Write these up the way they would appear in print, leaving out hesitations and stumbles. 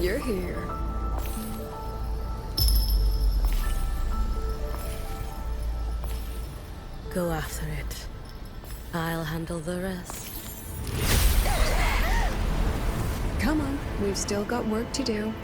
You're here. Go after it. I'll handle the rest. Come on, we've still got work to do.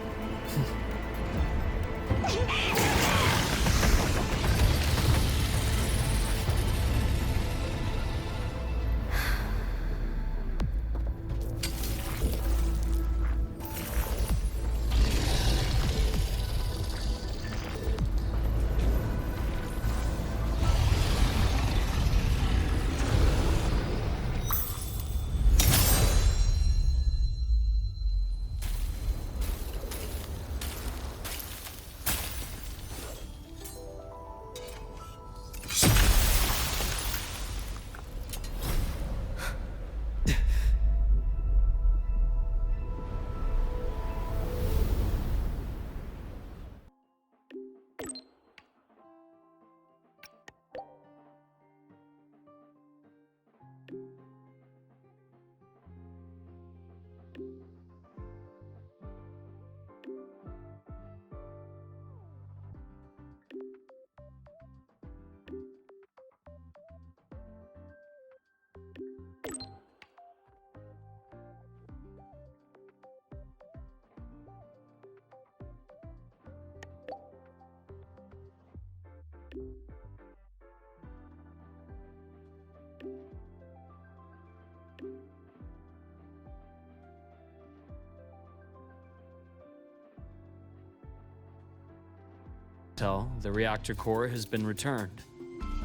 The reactor core has been returned.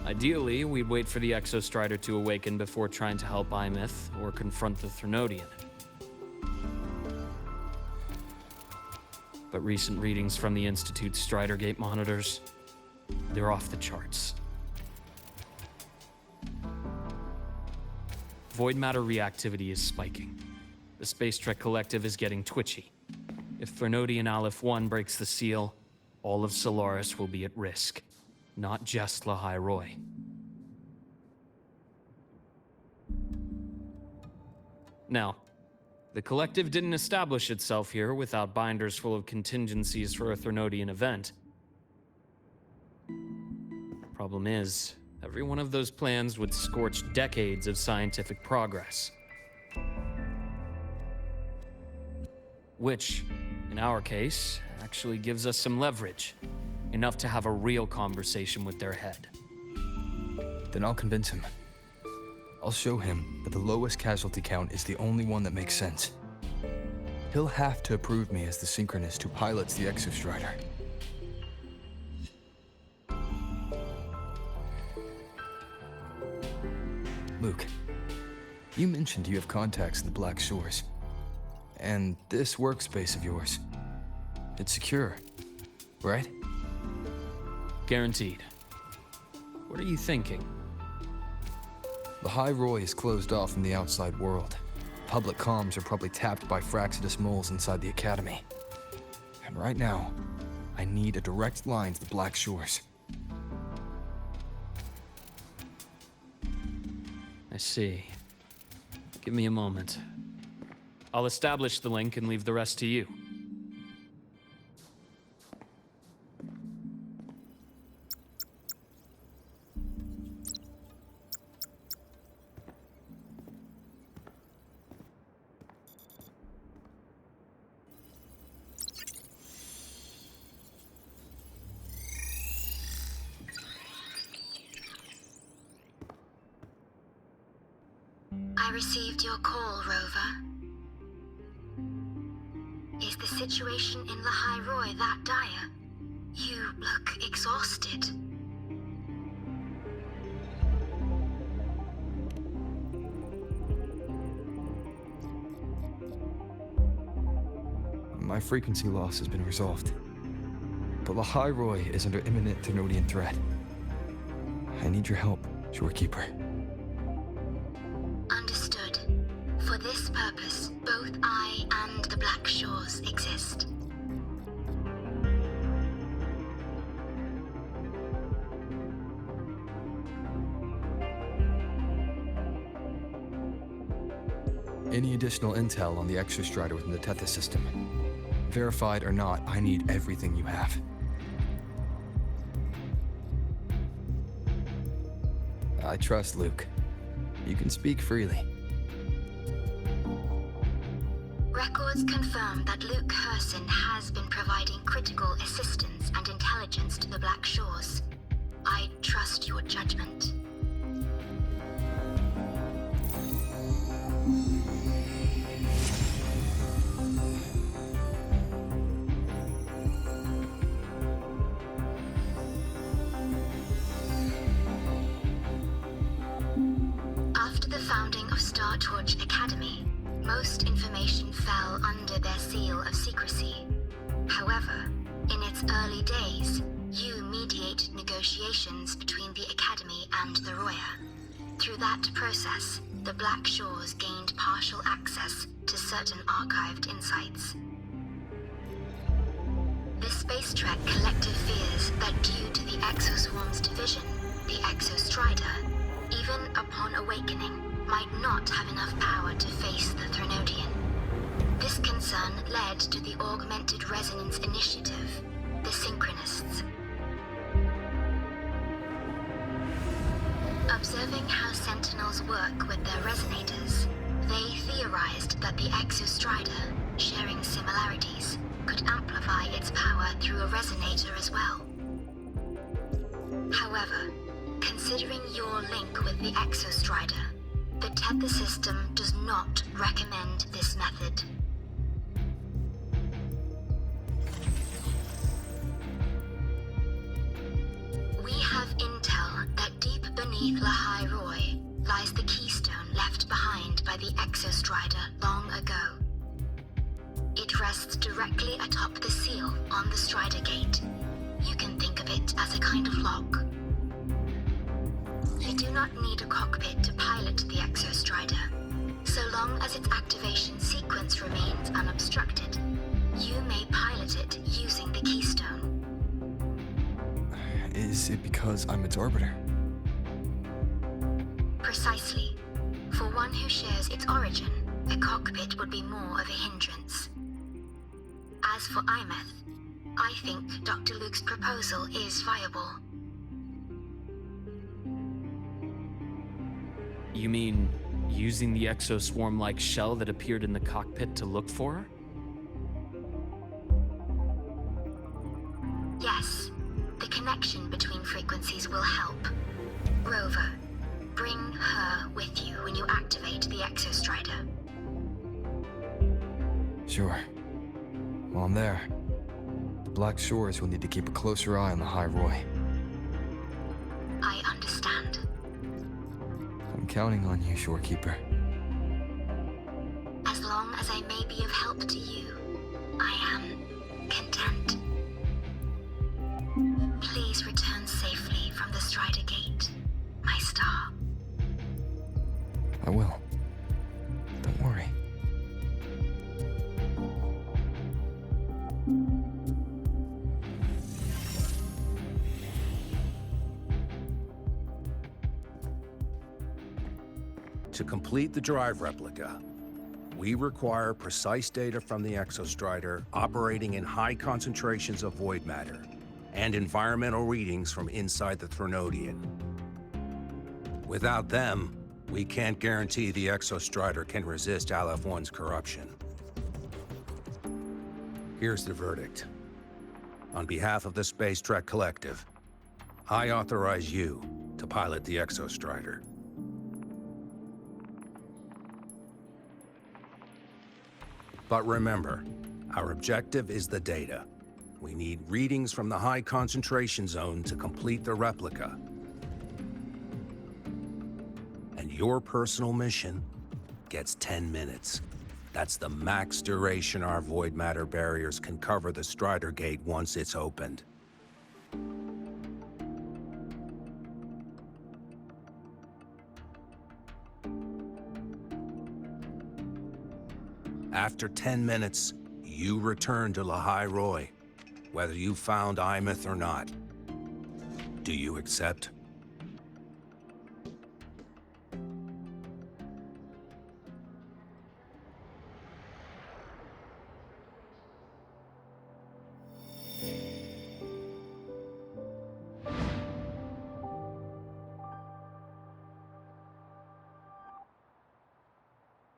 Ideally, we'd wait for the Exostrider to awaken before trying to help Imyth or confront the Threnodian. But recent readings from the Institute's Strider Gate monitors, they're off the charts. Void matter reactivity is spiking. The Space Trek Collective is getting twitchy. If Threnodian Aleph 1 breaks the seal, all of Solaris will be at risk, not just Lahai Roy. Now, the Collective didn't establish itself here without binders full of contingencies for a Threnodian event. Problem is, every one of those plans would scorch decades of scientific progress. Which, in our case, actually gives us some leverage. Enough to have a real conversation with their head. Then I'll convince him. I'll show him that the lowest casualty count is the only one that makes sense. He'll have to approve me as the synchronist who pilots the Exostrider. Luke, you mentioned you have contacts in the Black Shores. And this workspace of yours, it's secure, right? Guaranteed. What are you thinking? Lahai Roy is closed off from the outside world. Public comms are probably tapped by Fraxidus moles inside the Academy. And right now, I need a direct line to the Black Shores. I see. Give me a moment. I'll establish the link and leave the rest to you. I received your call, Rover. Is the situation in Lahai Roy that dire? You look exhausted. My frequency loss has been resolved. But Lahai Roy is under imminent Threnodian threat. I need your help, Shorekeeper. Understood. For this purpose, both I and the Black Shores exist. Any additional intel on the Exostrider within the Tethys system? Verified or not, I need everything you have. I trust Luke. You can speak freely. Records confirm that Luke Herson has been providing critical assistance and intelligence to the Black Shores. I trust your judgment. After the founding of Star Torch Academy, most information fell under their seal of secrecy. However, in its early days, you mediated negotiations between the Academy and the Roya. Through that process, the Black Shores gained partial access to certain archived insights. The Space Trek Collective fears that due to the Exoswarm's division, the Exostrider, even upon awakening, might not have enough power to face the Threnodian. This concern led to the Augmented Resonance Initiative, the Synchronists. Observing how Sentinels work with their resonators, they theorized that the Exostrider, sharing similarities, could amplify its power through a resonator as well. However, considering your link with the Exostrider, the Tether system does not recommend this method. We have intel that deep beneath Lahai Roy lies the keystone left behind by the Exostrider long ago. It rests directly atop the seal on the Strider Gate. You can think of it as a kind of lock. You do not need a cockpit to pilot the Exostrider. So long as its activation sequence remains unobstructed, you may pilot it using the keystone. Is it because I'm its orbiter? Precisely. For one who shares its origin, a cockpit would be more of a hindrance. As for Imeth, I think Dr. Luke's proposal is viable. You mean using the exoswarm-like shell that appeared in the cockpit to look for her? Yes, the connection between frequencies will help. Rover, bring her with you when you activate the Exostrider. Sure. While I'm there, the Black Shores will need to keep a closer eye on the High Roy. I understand. I'm counting on you, Shorekeeper. As long as I may be of help to you, I am content. Please return safely from the Strider Gate, my star. I will. Don't worry. To complete the drive replica, we require precise data from the Exostrider operating in high concentrations of void matter and environmental readings from inside the Threnodian. Without them, we can't guarantee the Exostrider can resist Aleph-1's corruption. Here's the verdict. On behalf of the Space Trek Collective, I authorize you to pilot the Exostrider. But remember, our objective is the data. We need readings from the high concentration zone to complete the replica. And your personal mission gets 10 minutes. That's the max duration our void matter barriers can cover the Strider Gate once it's opened. After 10 minutes, you return to Lahai Roy, whether you found Imeth or not. Do you accept?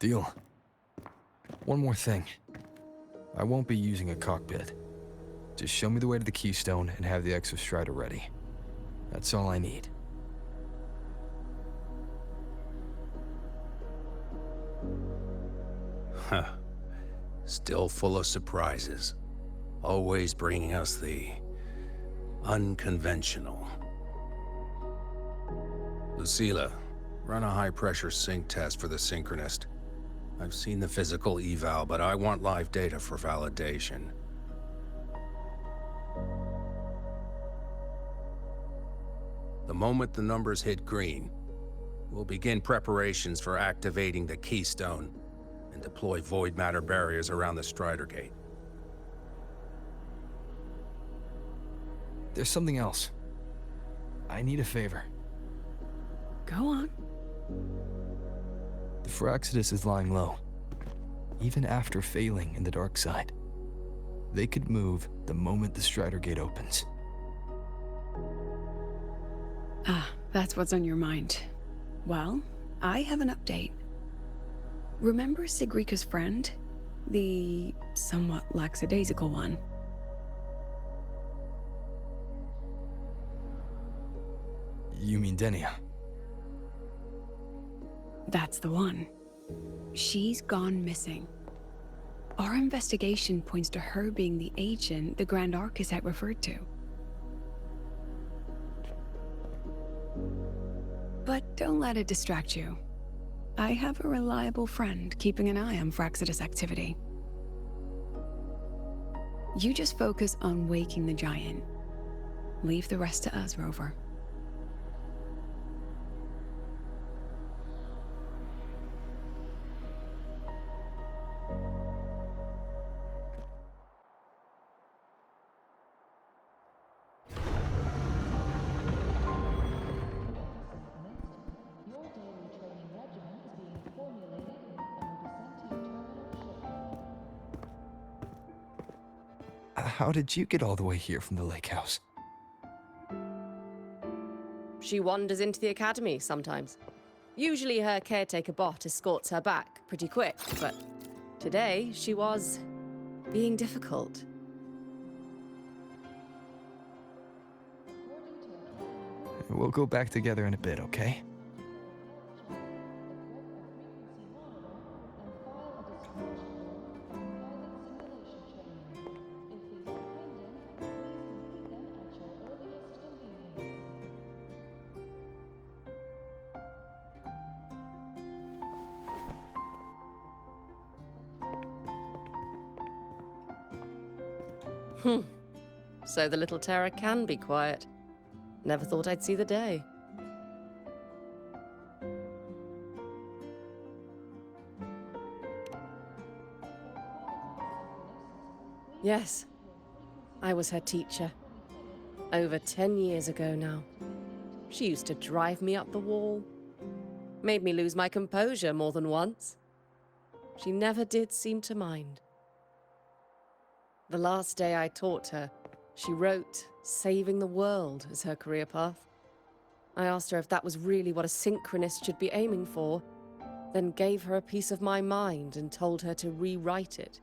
Deal. One more thing. I won't be using a cockpit. Just show me the way to the Keystone and have the Exostrider ready. That's all I need. Huh. Still full of surprises. Always bringing us the unconventional. Lucilla, run a high-pressure sync test for the Synchronist. I've seen the physical eval, but I want live data for validation. The moment the numbers hit green, we'll begin preparations for activating the Keystone and deploy void matter barriers around the Strider Gate. There's something else. I need a favor. Go on. The Firaxidus is lying low. Even after failing in the dark side, they could move the moment the Strider Gate opens. Ah, that's what's on your mind. Well, I have an update. Remember Sigrika's friend? The somewhat lackadaisical one? You mean Denia? That's the one. She's gone missing. Our investigation points to her being the agent the Grand Architect referred to. But don't let it distract you. I have a reliable friend keeping an eye on Firaxidus activity. You just focus on waking the giant. Leave the rest to us, Rover. How did you get all the way here from the lake house? She wanders into the academy sometimes. Usually her caretaker bot escorts her back pretty quick, but today she was being difficult. We'll go back together in a bit, okay? So the little terror can be quiet. Never thought I'd see the day. Yes, I was her teacher. Over 10 years ago now. She used to drive me up the wall. Made me lose my composure more than once. She never did seem to mind. The last day I taught her, she wrote saving the world as her career path. I asked her if that was really what a synchronist should be aiming for, then gave her a piece of my mind and told her to rewrite it.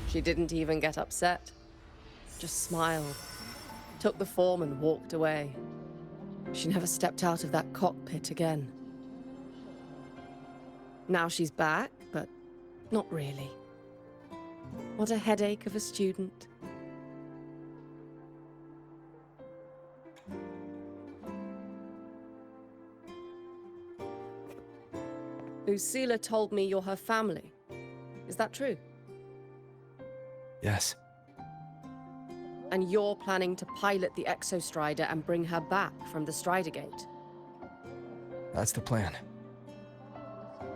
She didn't even get upset, just smiled, took the form and walked away. She never stepped out of that cockpit again. Now she's back, but not really. What a headache of a student. Lucilla told me you're her family. Is that true? Yes. And you're planning to pilot the Exostrider and bring her back from the Strider Gate? That's the plan.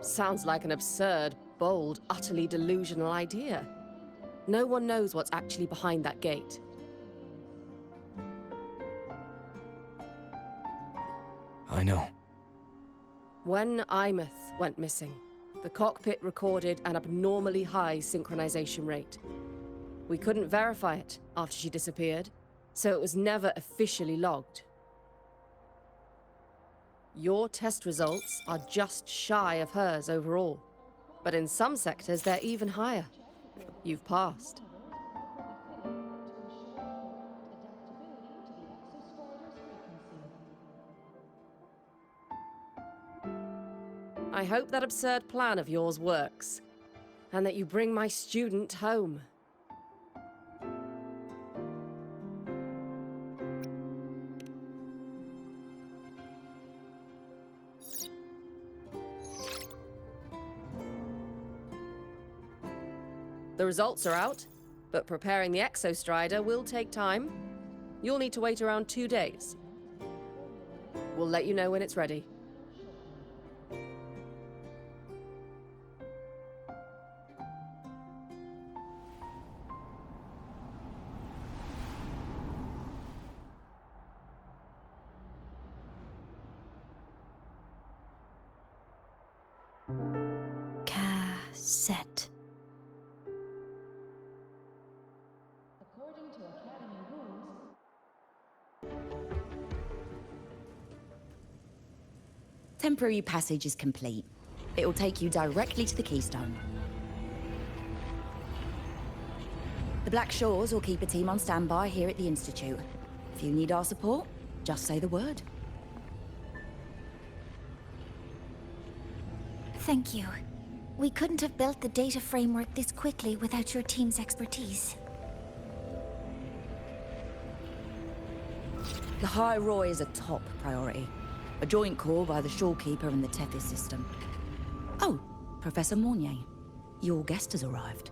Sounds like an absurd, bold, utterly delusional idea. No one knows what's actually behind that gate. I know. When Imeth went missing, the cockpit recorded an abnormally high synchronization rate. We couldn't verify it after she disappeared, so it was never officially logged. Your test results are just shy of hers overall. But in some sectors, they're even higher. You've passed. I hope that absurd plan of yours works, and that you bring my student home. The results are out, but preparing the Exostrider will take time. You'll need to wait around 2 days. We'll let you know when it's ready. Cassette. Temporary passage is complete. It will take you directly to the Keystone. The Black Shores will keep a team on standby here at the Institute. If you need our support, just say the word. Thank you. We couldn't have built the data framework this quickly without your team's expertise. The High Roy is a top priority. A joint call by the Shorekeeper and the Tethys system. Oh, Professor Mornier. Your guest has arrived.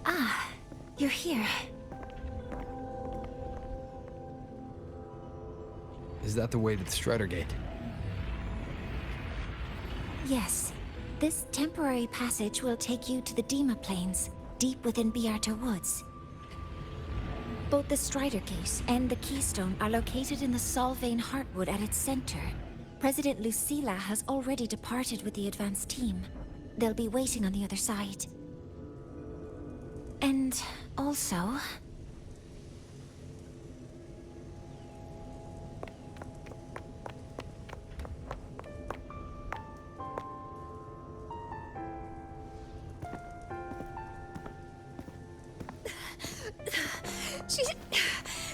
Ah, you're here. Is that the way to the Strider Gate? Yes. This temporary passage will take you to the Dima Plains, deep within Biarta Woods. Both the Strider Gate and the Keystone are located in the Solvane Heartwood at its center. President Lucilla has already departed with the advance team. They'll be waiting on the other side. And also...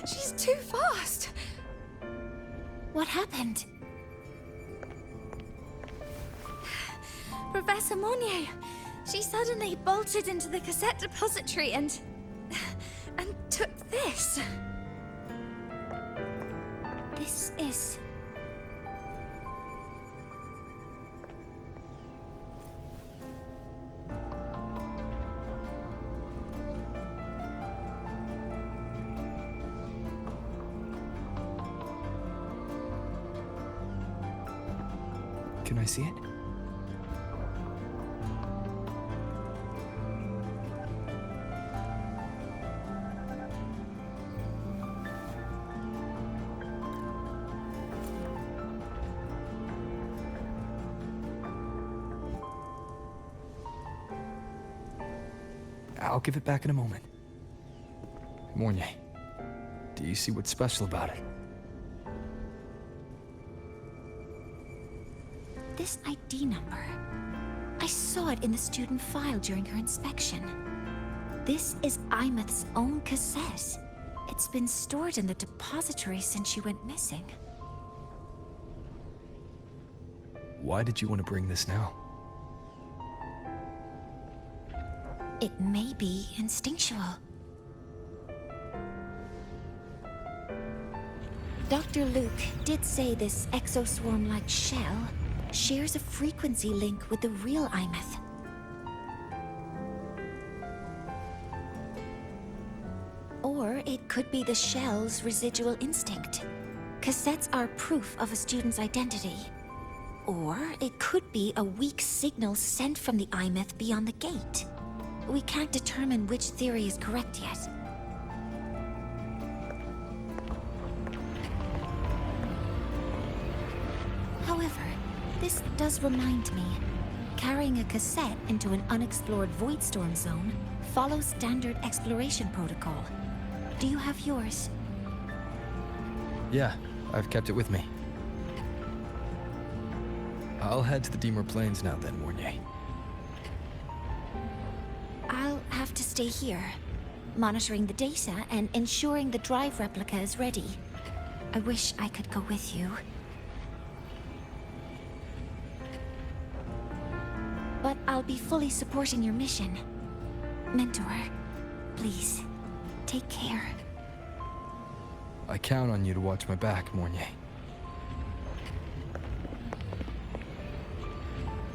She's too fast. What happened? Professor Monnier, she suddenly bolted into the cassette depository and took this. This is... Can I see it? I'll give it back in a moment. Mornier, do you see what's special about it? This ID number. I saw it in the student file during her inspection. This is Imeth's own cassette. It's been stored in the depository since she went missing. Why did you want to bring this now? It may be instinctual. Dr. Luke did say this exoswarm-like shell shares a frequency link with the real Imeth. Or it could be the shell's residual instinct. Cassettes are proof of a student's identity. Or it could be a weak signal sent from the Imeth beyond the gate. We can't determine which theory is correct yet. However, this does remind me, carrying a cassette into an unexplored void storm zone follows standard exploration protocol. Do you have yours? Yeah, I've kept it with me. I'll head to the Deemer Plains now then, Mornier. I'll have to stay here, monitoring the data and ensuring the drive replica is ready. I wish I could go with you. But I'll be fully supporting your mission. Mentor, please, take care. I count on you to watch my back, Mornier.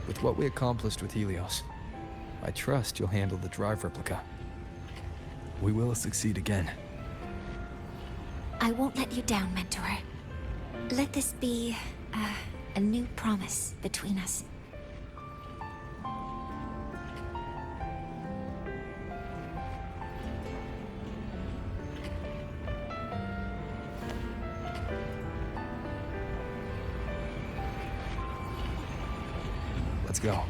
With what we accomplished with Helios, I trust you'll handle the drive replica. We will succeed again. I won't let you down, Mentor. Let this be a new promise between us. Let's go.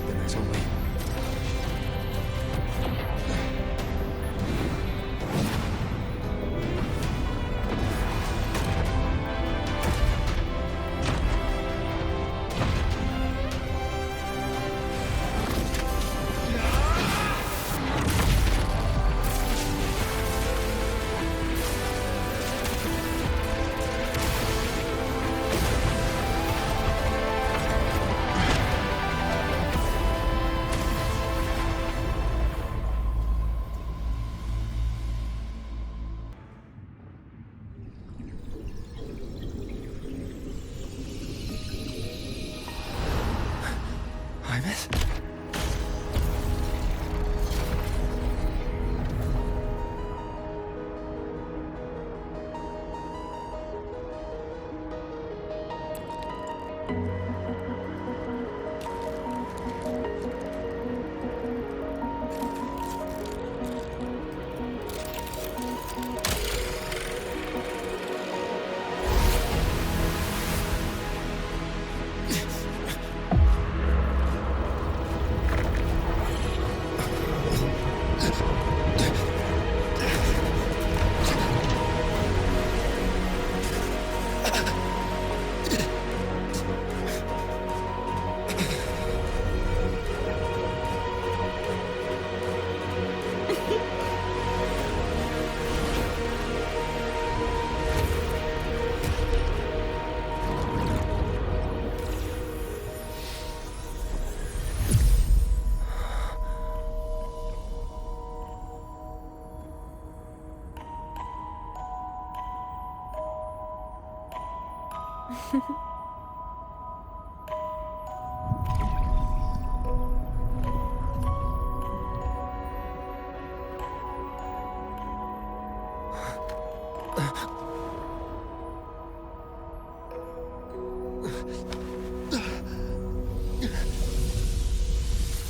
Then there's only...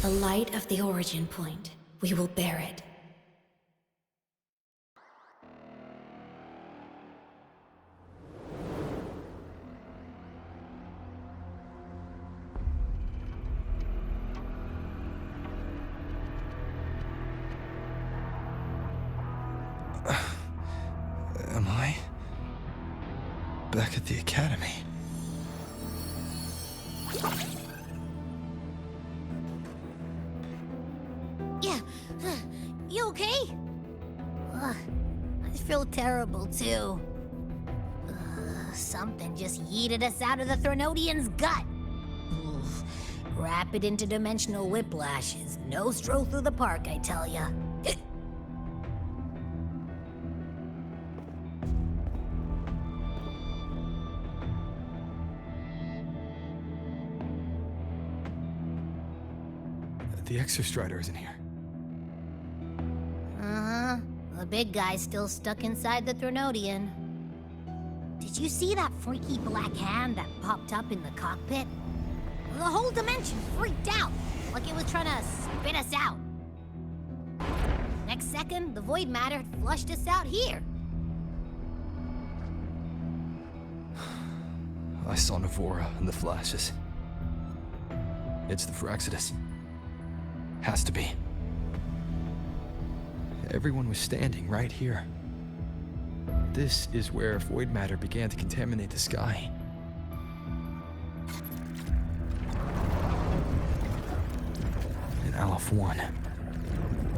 The light of the origin point. We will bear it. Am I back at the academy? Yeah, you okay? I feel terrible too. Something just yeeted us out of the Threnodian's gut. Oof. Rapid interdimensional whiplash is no stroll through the park, I tell ya. The Exostrider isn't here. Uh-huh. The big guy's still stuck inside the Threnodian. Did you see that freaky black hand that popped up in the cockpit? The whole dimension freaked out, like it was trying to spit us out. Next second, the void matter had flushed us out here. I saw Navora in the flashes. It's the Fraxidus. Has to be. Everyone was standing right here. This is where void matter began to contaminate the sky. And Aleph 1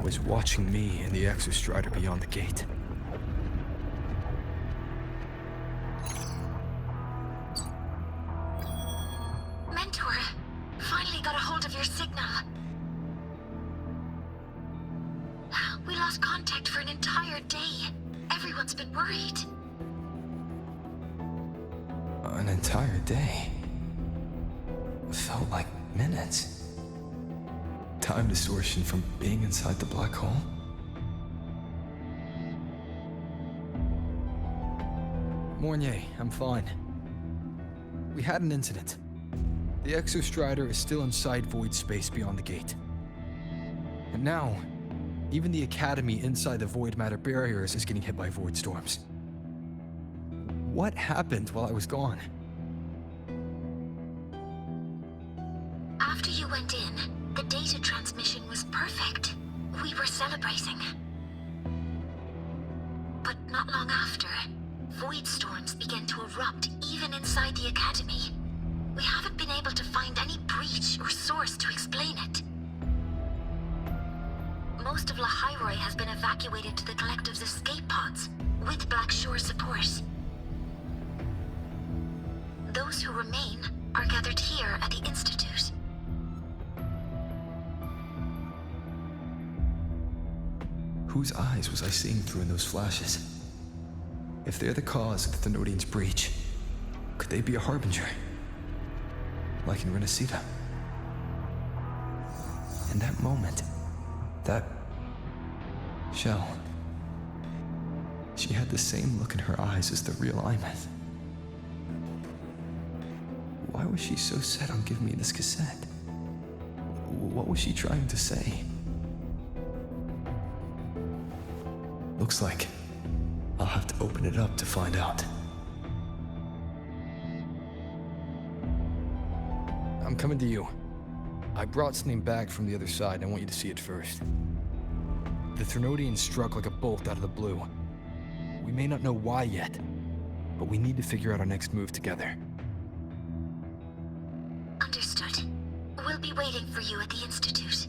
was watching me and the Exostrider beyond the gate. Mentor, finally got a hold of your signal. We lost contact for an entire day. Everyone's been worried. An entire day. Felt like minutes. Time distortion from being inside the black hole? Mornier, I'm fine. We had an incident. The Exostrider is still inside void space beyond the gate. And now, even the Academy inside the void matter barriers is getting hit by void storms. What happened while I was gone? After you went in, the data transmission was perfect. We were celebrating. But not long after, void storms began to erupt even inside the Academy. We haven't been able to find any breach or source to explain it. Most of Lahairoi has been evacuated to the Collective's escape pods, with Black Shore support. Those who remain are gathered here at the Institute. Whose eyes was I seeing through in those flashes? If they're the cause of the Thenodian's breach, could they be a harbinger? Like in Renacita? In that moment, that shell, she had the same look in her eyes as the real Imeth. Why was she so set on giving me this cassette? What was she trying to say? Looks like I'll have to open it up to find out. I'm coming to you. I brought something back from the other side, and I want you to see it first. The Threnodian struck like a bolt out of the blue. We may not know why yet, but we need to figure out our next move together. Understood. We'll be waiting for you at the Institute.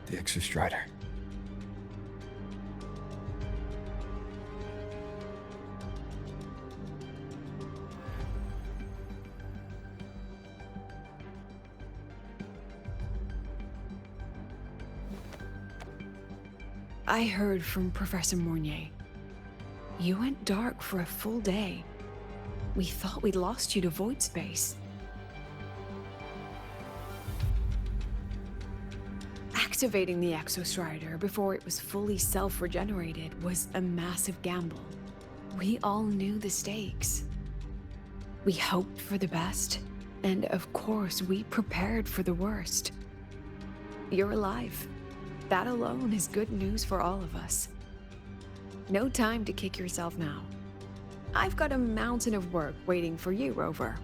The Exostrider. I heard from Professor Mornier. You went dark for a full day. We thought we'd lost you to void space. Activating the Exostrider before it was fully self-regenerated was a massive gamble. We all knew the stakes. We hoped for the best, and of course we prepared for the worst. You're alive. That alone is good news for all of us. No time to kick yourself now. I've got a mountain of work waiting for you, Rover.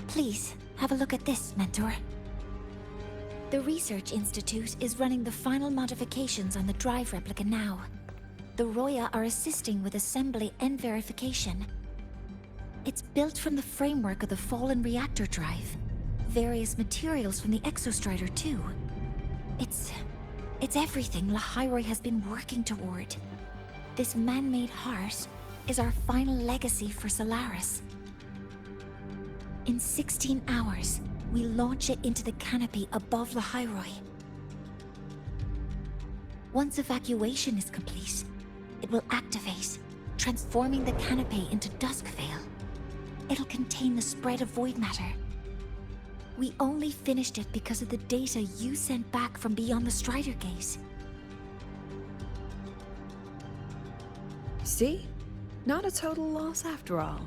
Please, have a look at this, Mentor. The Research Institute is running the final modifications on the drive replica now. The Roya are assisting with assembly and verification. It's built from the framework of the fallen reactor drive. Various materials from the Exostrider, too. It's It's everything Lahairoi has been working toward. This man-made heart is our final legacy for Solaris. In 16 hours, we launch it into the canopy above Lahairoi. Once evacuation is complete, it will activate, transforming the canopy into Duskvale. It'll contain the spread of void matter. We only finished it because of the data you sent back from beyond the Strider Gate. See? Not a total loss after all.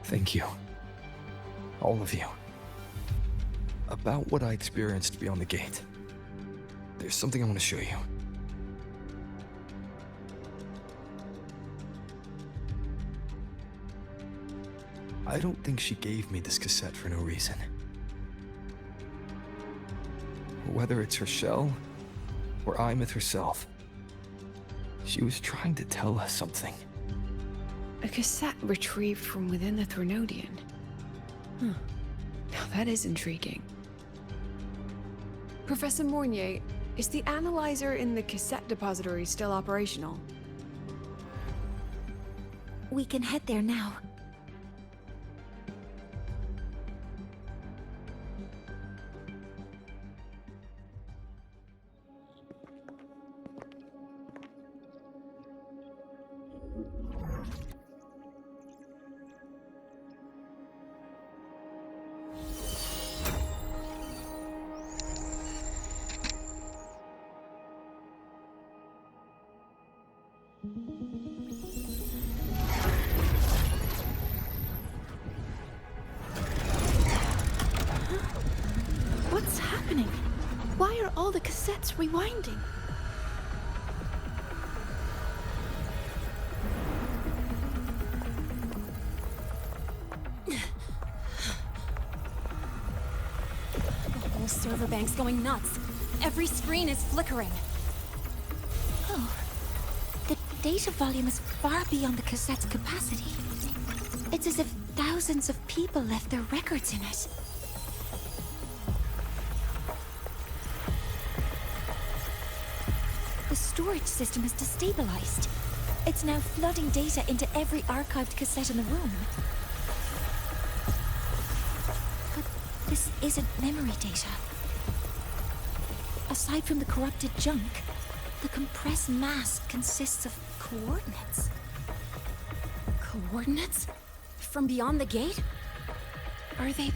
Thank you. All of you. About what I experienced beyond the gate. There's something I want to show you. I don't think she gave me this cassette for no reason. Whether it's her shell, or Imeth herself, she was trying to tell us something. A cassette retrieved from within the Threnodian. Huh. Now that is intriguing. Professor Mournier, is the analyzer in the cassette depository still operational? We can head there now. What's happening? Why are all the cassettes rewinding? The whole server bank's going nuts. Every screen is flickering. Oh, the data volume is far beyond the cassette's capacity. It's as if thousands of people left their records in it. The storage system is destabilized. It's now flooding data into every archived cassette in the room. But this isn't memory data. Aside from the corrupted junk, the compressed mass consists of coordinates. Coordinates? From beyond the gate? Are they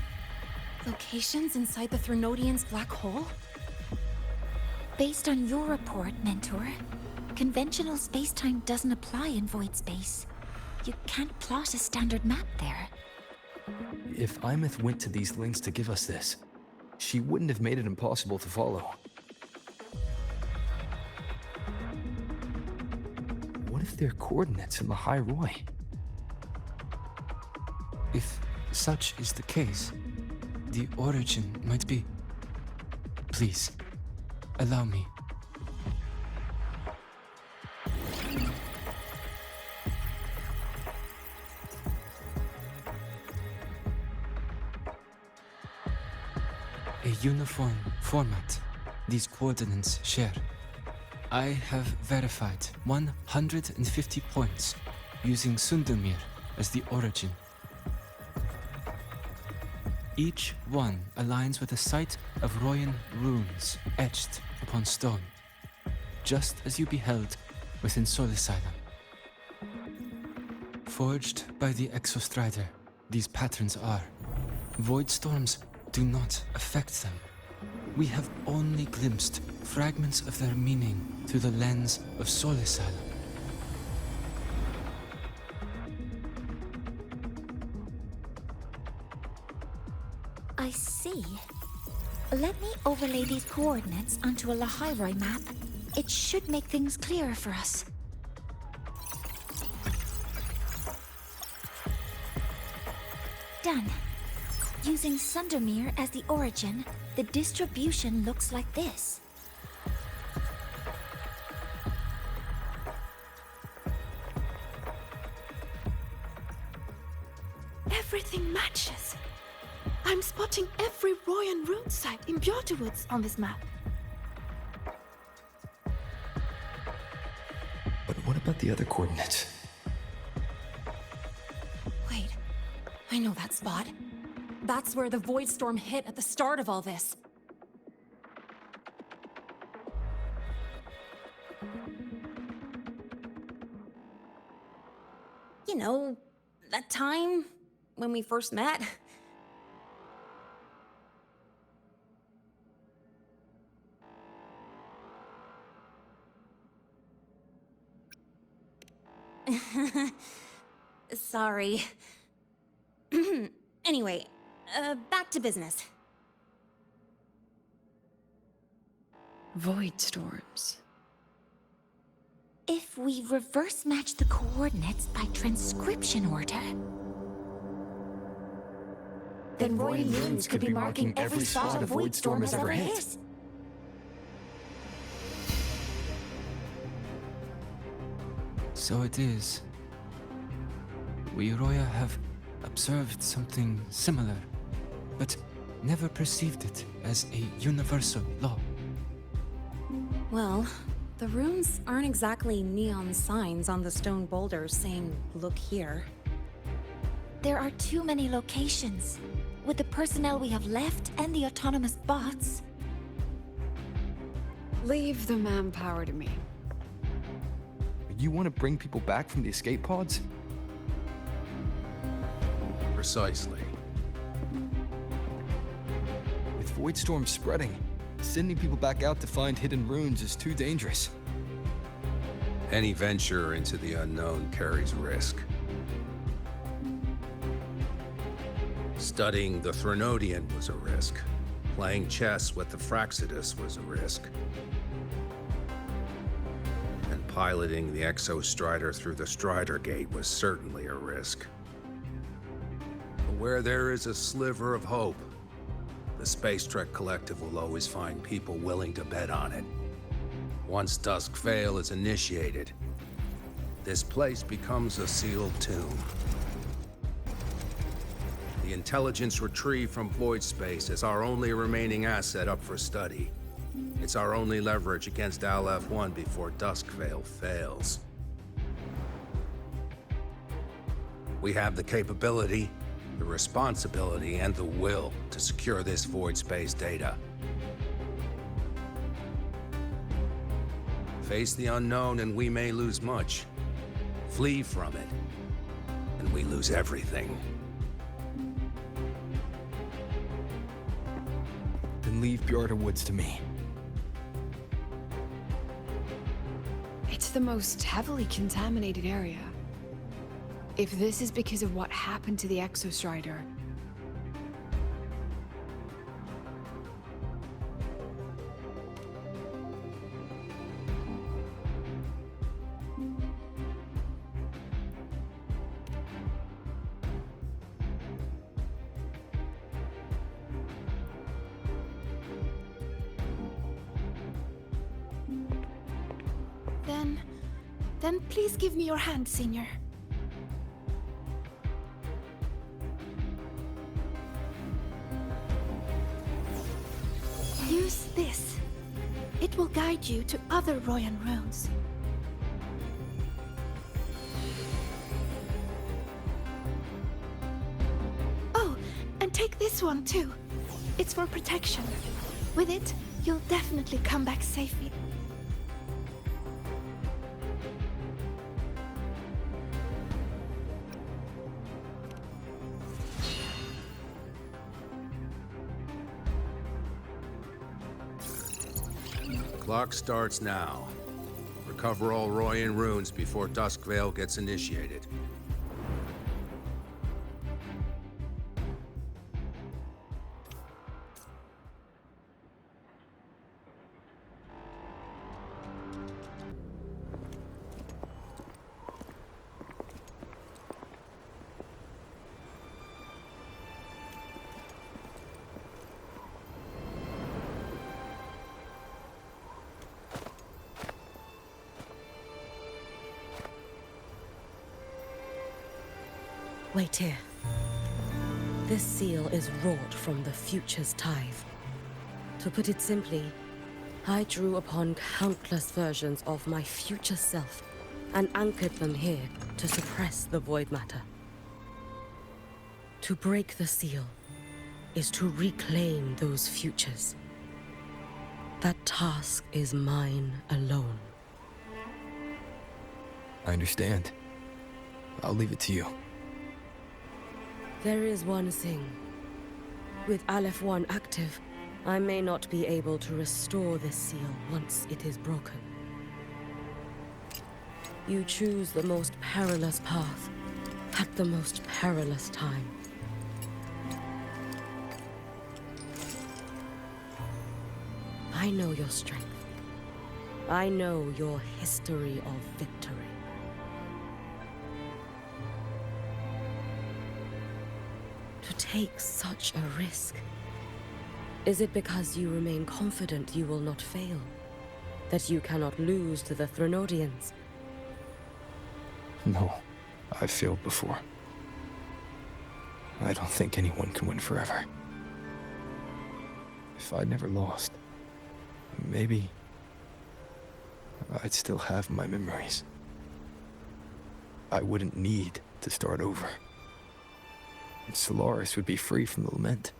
locations inside the Threnodian's black hole? Based on your report, Mentor, conventional space-time doesn't apply in void space. You can't plot a standard map there. If Imeth went to these lengths to give us this, she wouldn't have made it impossible to follow. What if they're coordinates in Lahairoi? If such is the case, the origin might be... Please, allow me. A uniform format these coordinates share. I have verified 150 points using Sundumir as the origin. Each one aligns with a site of Royan runes etched upon stone, just as you beheld within Solisila. Forged by the Exostrider, these patterns are. Void storms do not affect them. We have only glimpsed fragments of their meaning through the lens of Solisila. I see. Let me overlay these coordinates onto a Lahairoi map. It should make things clearer for us. done. Using Sundermere as the origin, the distribution looks like this. Everything matches. I'm spotting every Royan rune site in Bjartewoods on this map. But what about the other coordinates? Wait, I know that spot. That's where the Void Storm hit at the start of all this. You know, that time when we first met. Sorry. Anyway, back to business. Void storms. If we reverse match the coordinates by transcription order, then Royan runes could be marking every spot a Void Storm has ever hit. So it is. We Roya have observed something similar, but never perceived it as a universal law. Well, the runes aren't exactly neon signs on the stone boulders saying, "Look here." There are too many locations. With the personnel we have left and the autonomous bots, Leave the manpower to me. You want to bring people back from the escape pods? Precisely. With Void Storm spreading, sending people back out to find hidden runes is too dangerous. Any venture into the unknown carries risk. Studying the Threnodian was a risk. Playing chess with the Fraxidus was a risk. And piloting the Exostrider through the Strider Gate was certainly a risk. But where there is a sliver of hope, the Space Trek Collective will always find people willing to bet on it. Once Dusk Vale is initiated, this place becomes a sealed tomb. The intelligence retrieved from void space is our only remaining asset up for study. It's our only leverage against Aleph-1 before Dusk Vale fails. We have the capability, the responsibility, and the will to secure this void space data. Face the unknown and we may lose much. Flee from it, and we lose everything. Then leave Bjartewoods to me. It's the most heavily contaminated area. If this is because of what happened to the Exostrider, Then please give me your hand, Senior. Use this. It will guide you to other Royan runes. Oh, and take this one too. It's for protection. With it, you'll definitely come back safely. Clock starts now. Recover all Royan runes before Dusk Vale gets initiated. Wait here. This seal is wrought from the future's tithe. To put it simply, I drew upon countless versions of my future self and anchored them here to suppress the void matter. To break the seal is to reclaim those futures. That task is mine alone. I understand. I'll leave it to you. There is one thing. With Aleph 1 active, I may not be able to restore this seal once it is broken. You choose the most perilous path at the most perilous time. I know your strength. I know your history of victory. To take such a risk, is it because you remain confident you will not fail? That you cannot lose to the Threnodians? No, I've failed before. I don't think anyone can win forever. If I'd never lost, maybe I'd still have my memories. I wouldn't need to start over. And Solaris would be free from the lament.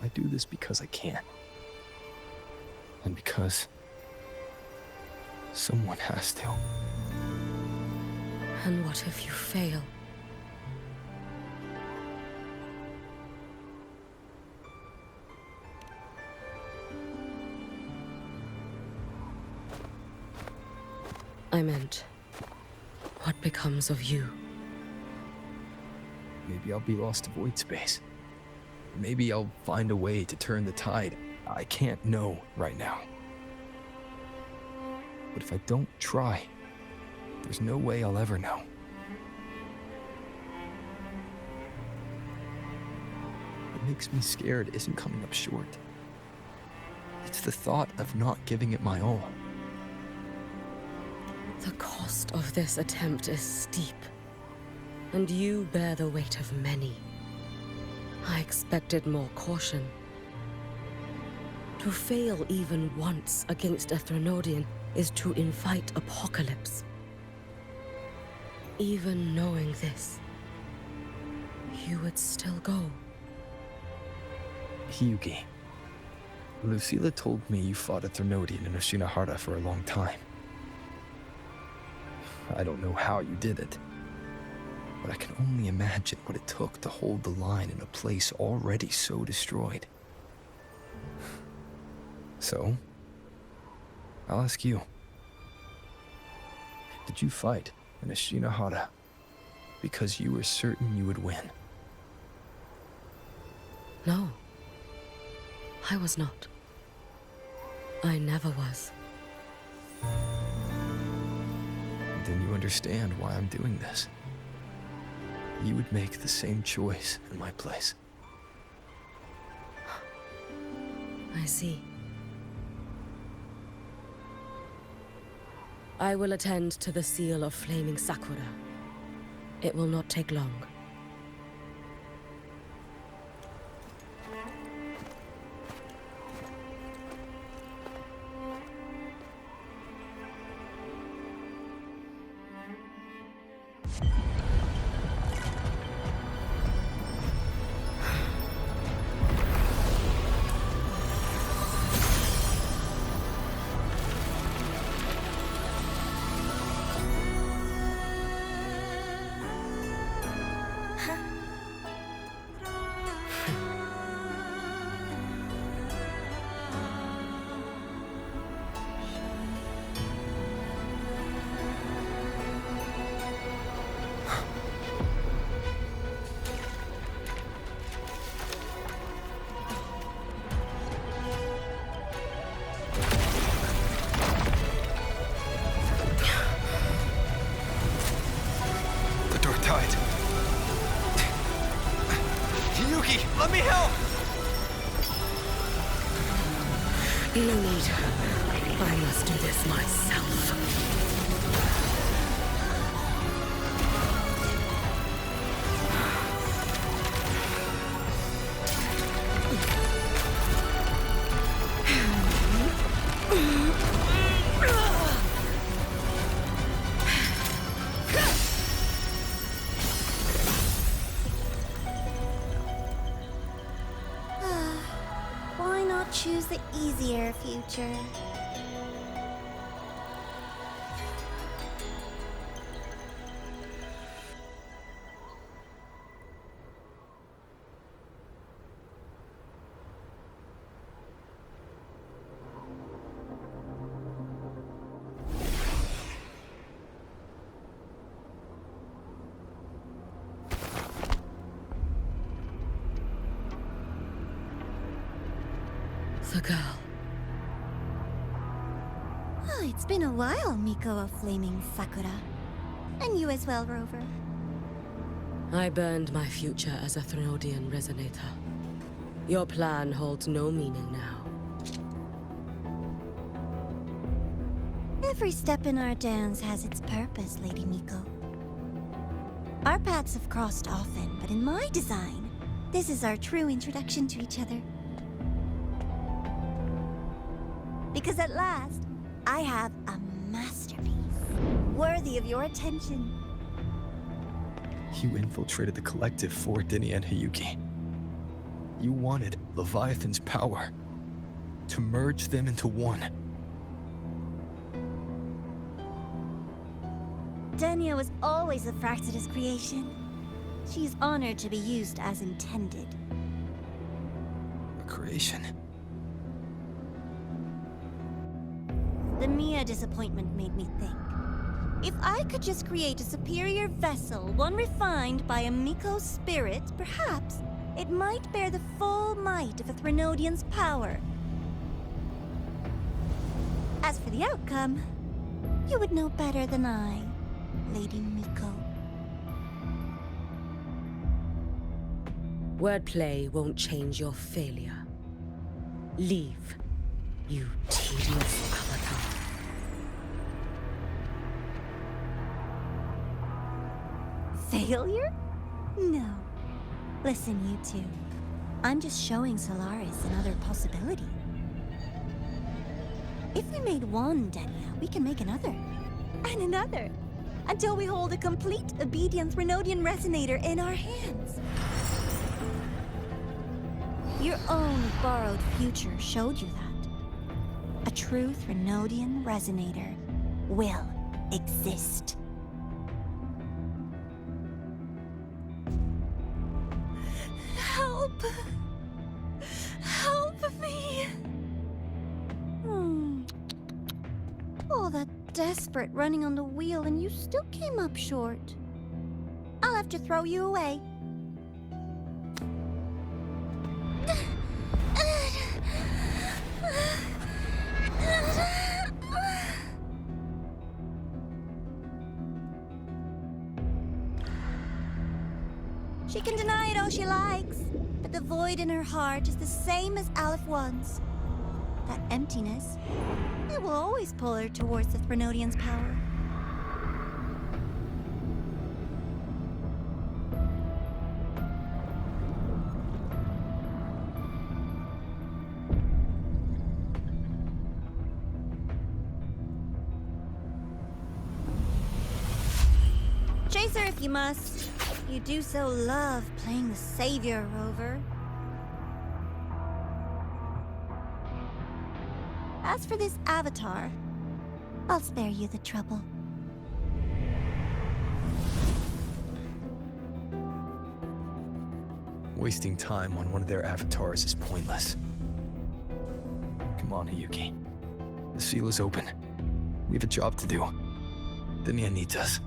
I do this because I can. And because someone has to. And what if you fail? I meant, what becomes of you? Maybe I'll be lost to void space. Maybe I'll find a way to turn the tide. I can't know right now. But if I don't try, there's no way I'll ever know. What makes me scared isn't coming up short. It's the thought of not giving it my all. The cost of this attempt is steep, and you bear the weight of many. I expected more caution. To fail even once against a Threnodian is to invite apocalypse. Even knowing this, you would still go. Hyugi, Lucilla told me you fought a Threnodian in Oshinahara for a long time. I don't know how you did it, but I can only imagine what it took to hold the line in a place already so destroyed. So, I'll ask you. Did you fight in Oshinahara because you were certain you would win? No, I was not. I never was. Then you understand why I'm doing this. You would make the same choice in my place. I see. I will attend to the seal of Flaming Sakura. It will not take long. Let me help! No need. I must do this myself. easier future. The girl. Oh, it's been a while, Miko of Flaming Sakura. And you as well, Rover. I burned my future as a Threnodian resonator. Your plan holds no meaning now. Every step in our dance has its purpose, Lady Miko. Our paths have crossed often, but in my design, this is our true introduction to each other. Because at last, I have a masterpiece, worthy of your attention. You infiltrated the collective for Dini and Hiyuki. You wanted Leviathan's power to merge them into one. Denia was always a Fraxidus creation. She's honored to be used as intended. A creation. The Mia disappointment made me think. If I could just create a superior vessel, one refined by a Miko spirit, perhaps it might bear the full might of a Threnodian's power. As for the outcome, you would know better than I, Lady Miko. Wordplay won't change your failure. Leave, you tedious avatar. Failure? No. Listen, you two. I'm just showing Solaris another possibility. If we made one, Denia, we can make another. And another. Until we hold a complete obedient Threnodian resonator in our hands. Your own borrowed future showed you that. A true Threnodian resonator will exist. Help! Help me! All that desperate running on the wheel and you still came up short. I'll have to throw you away. She can deny it all she likes, but the void in her heart is the same as Aleph One's. That emptiness, it will always pull her towards the Threnodian's power. Chase her if you must. You do so love playing the savior, Rover. As for this avatar, I'll spare you the trouble. Wasting time on one of their avatars is pointless. Come on, Hiyuki. The seal is open. We have a job to do. Denia needs us.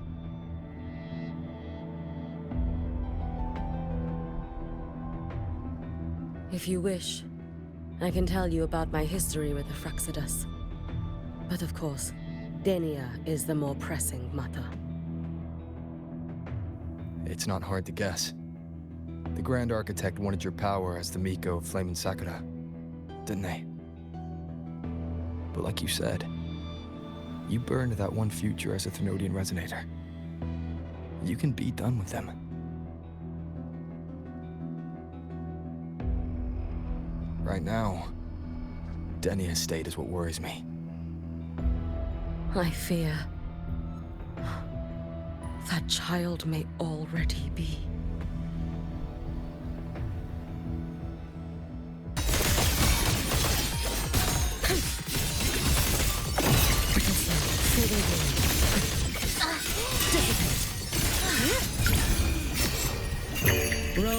If you wish, I can tell you about my history with the Fraxidus. But of course, Denia is the more pressing matter. It's not hard to guess. The Grand Architect wanted your power as the Miko of Flaming Sakura, didn't they? But like you said, you burned that one future as a Threnodian resonator. You can be done with them. Right now, Denia's state is what worries me. I fear that child may already be.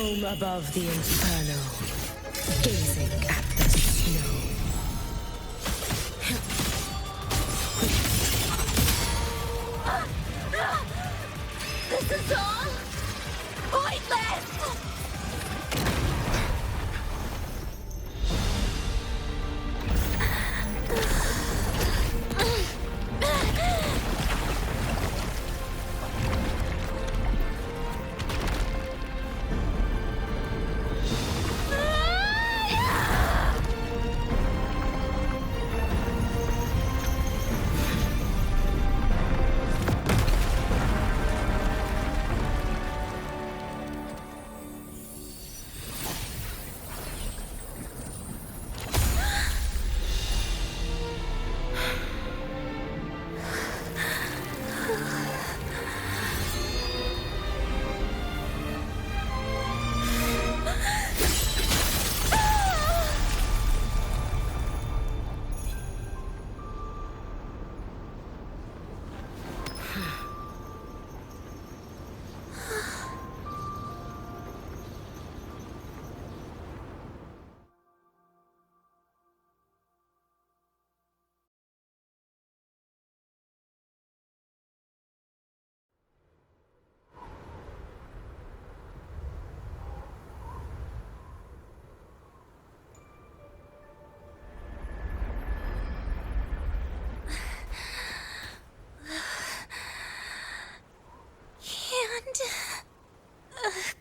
roam above the inferno, gazing at the snow. This is all pointless!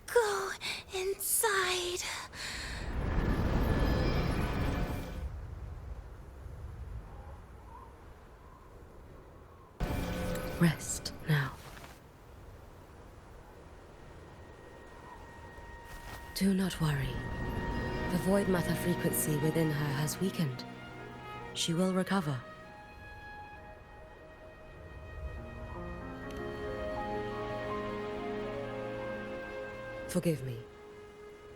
Go inside. Rest now. Do not worry. The void matter frequency within her has weakened. She will recover. Forgive me,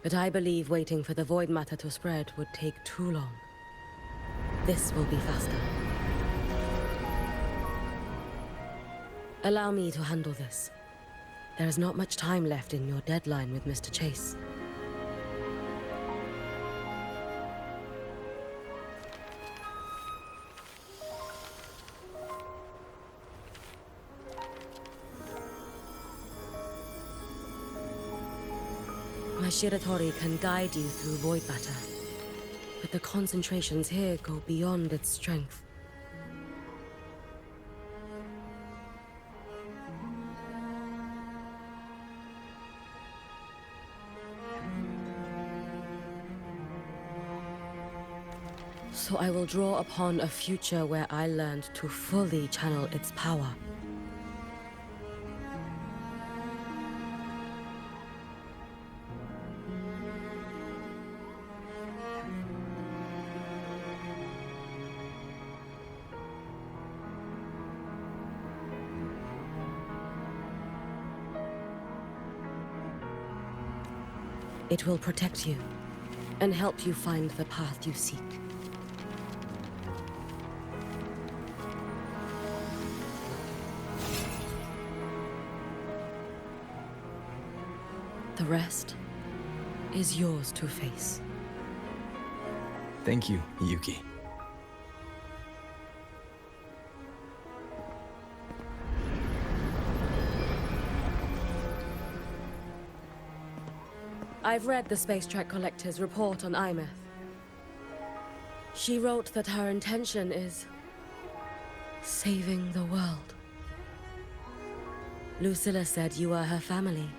but I believe waiting for the void matter to spread would take too long. This will be faster. Allow me to handle this. There is not much time left in your deadline with Mr. Chase. My Shiratori can guide you through void matter, but the concentrations here go beyond its strength. So I will draw upon a future where I learned to fully channel its power. It will protect you and help you find the path you seek. The rest is yours to face. Thank you, Yuki. I've read the Space Trek Collector's report on Imeth. She wrote that her intention is saving the world. Lucilla said you are her family.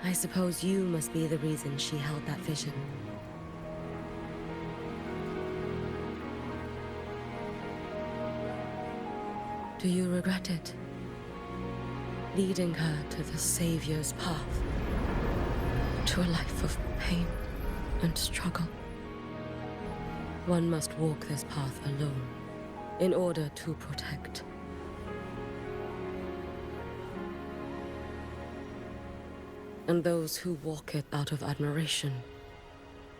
I suppose you must be the reason she held that vision. Do you regret it? Leading her to the Savior's path? To a life of pain and struggle? One must walk this path alone in order to protect. And those who walk it out of admiration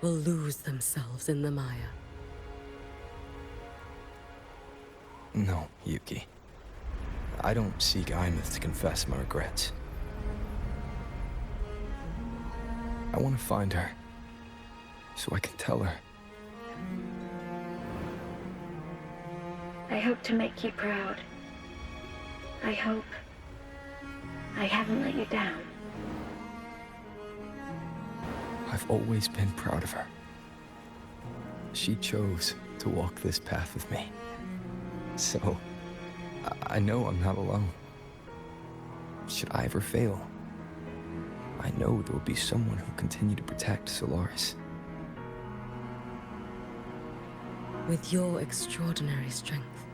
will lose themselves in the mire. No, Yuki. I don't seek Imeth to confess my regrets. I want to find her, so I can tell her. I hope to make you proud. I hope I haven't let you down. I've always been proud of her. She chose to walk this path with me. So, I know I'm not alone. Should I ever fail, I know there will be someone who'll continue to protect Solaris. With your extraordinary strength,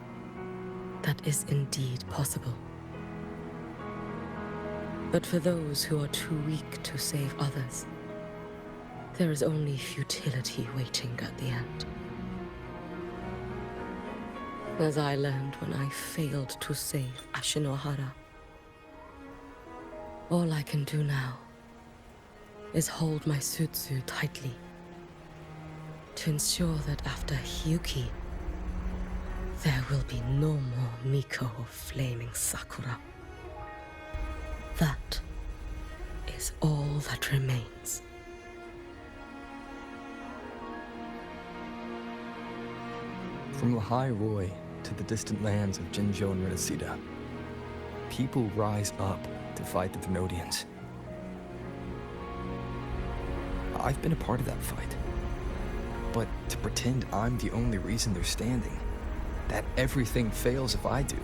that is indeed possible. But for those who are too weak to save others, there is only futility waiting at the end. As I learned when I failed to save Ashinohara, all I can do now is hold my Sutsu tightly to ensure that after Hyuki, there will be no more Miko of Flaming Sakura. That is all that remains. From Lahai Roy to the distant lands of Jinzhou and Renacida, people rise up to fight the Thenodians. I've been a part of that fight. But to pretend I'm the only reason they're standing, that everything fails if I do,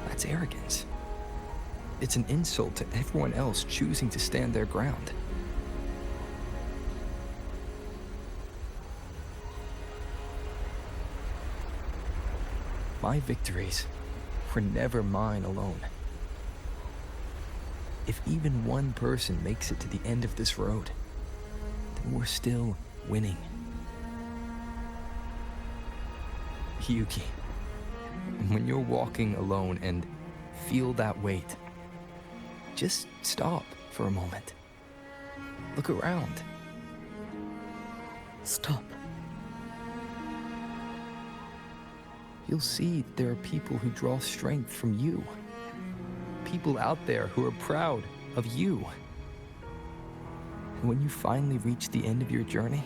that's arrogance. It's an insult to everyone else choosing to stand their ground. My victories were never mine alone. If even one person makes it to the end of this road, then we're still winning. Hyuki, when you're walking alone and feel that weight, just stop for a moment. Look around. Stop. You'll see there are people who draw strength from you. People out there who are proud of you. And when you finally reach the end of your journey,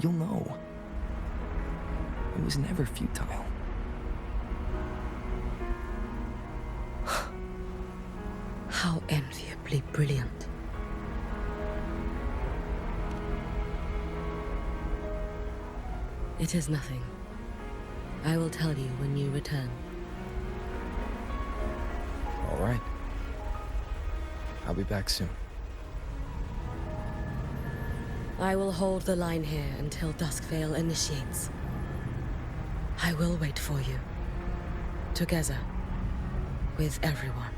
you'll know it was never futile. How enviably brilliant. It is nothing. I will tell you when you return. All right. I'll be back soon. I will hold the line here until Duskvale initiates. I will wait for you. Together. With everyone.